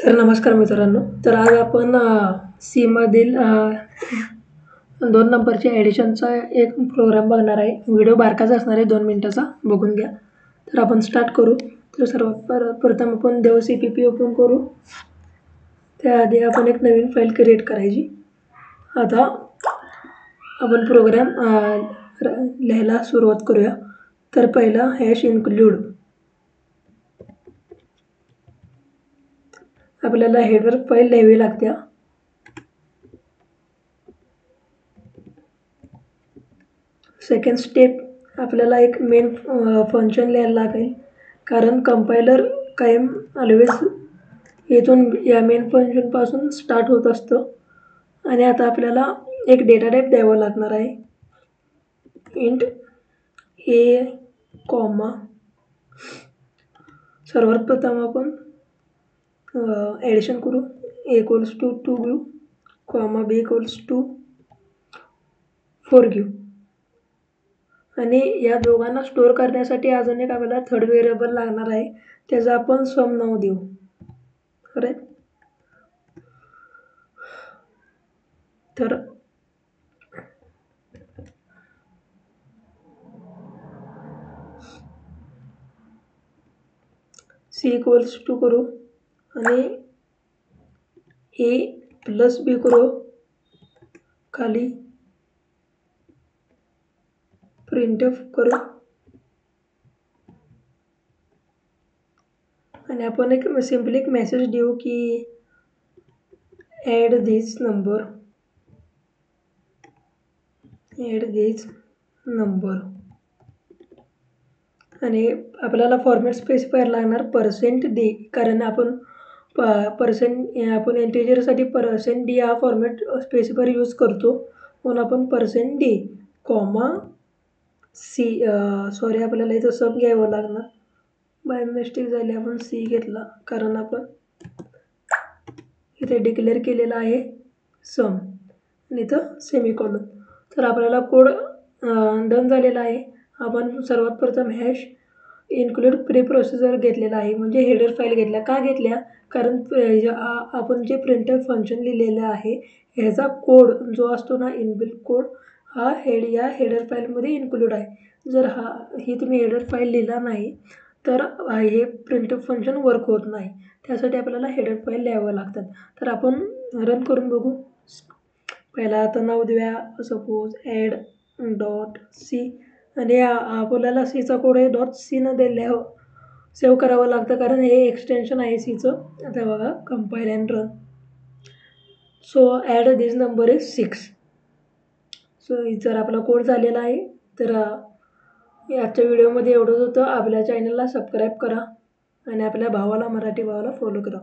तर नमस्कार मित्रांनो. तर आज आपण सी मधील 2 नंबरच्या ॲडिशनचा एक प्रोग्राम बघणार आहे. व्हिडिओ बारकाचा असणार आहे, 2 मिनिटाचा, बघून घ्या. तर आपण स्टार्ट करू. तर सर्वात प्रथम आपण देव CPP ओपन करू. त्याआधी आपण एक नवीन फाईल क्रिएट करायची. आता आपण प्रोग्राम लिहायला सुरुवात करूया. तर पहिला #include आपल्याला हेडर फाईल लिहावी लागते. सेकंड स्टेप आपल्याला एक मेन फंक्शन लिहायला लागेल, कारण कंपायलर कायम ऑलवेज इथून या मेन फंक्शनपासून स्टार्ट होत असतं. आणि आता आपल्याला एक डेटा टाईप द्यावा लागणार आहे, इंट a, सर्वात प्रथम आपण ॲडिशन करू. a = 2 घेऊ, b = 4 घेऊ. आणि या दोघांना स्टोअर करण्यासाठी अजून एक आपल्याला थर्ड व्हेरिएबल लागणार आहे, त्याचं आपण सम नाव देऊ. करेक्ट. तर c = करू आणि a + b करू, खाली printf करू. आणि आपण एक सिम्पली एक मेसेज देऊ की ॲड दिस नंबर. आणि आपल्याला फॉर्मॅट स्पेसिफायर लागणार %d, कारण आपण आपण इंटिजरसाठी %d हा फॉर्मॅट स्पेसिफायर यूज करतो, म्हणून आपण %d, c. सॉरी, आपल्याला इथं सम घ्यावं लागणार. बाय मिस्टेक झाली, आपण c घेतला, कारण आपण इथे डिक्लेअर केलेला आहे सम आणि इथं सेमिकोलॉन. तर आपल्याला कोड डन झालेला आहे. आपण सर्वात प्रथम #include प्री-प्रोसेसर घेतलेला आहे, म्हणजे हेडर फाईल घेतल्या. का घेतल्या? कारण आपण जे प्रिंटफ फंक्शन लिहिलेलं आहे ह्याचा कोड जो असतो ना, इनबिल्ट कोड, हा या हेडर फाईलमध्ये इन्क्लूड आहे. जर ही तुम्ही हेडर फाईल लिहिला नाही तर हे प्रिंटफ फंक्शन वर्क होत नाही. त्यासाठी आपल्याला हेडर फाईल लिहावं लागतात. तर आपण रन करून बघू. पहिला आता नाव देऊया, सपोज add.c. आणि आपल्याला सीचा कोड हे .c न दिल्यावर सेव्ह करावं लागतं, कारण हे एक्सटेन्शन आहे सीचं. आता बघा, compile and run. So add this number is 6. So जर आपला कोड झालेला आहे. तर आजच्या व्हिडिओमध्ये एवढंच होतं. आपल्या चॅनलला सबस्क्राईब करा आणि आपल्या मराठी भावाला फॉलो करा.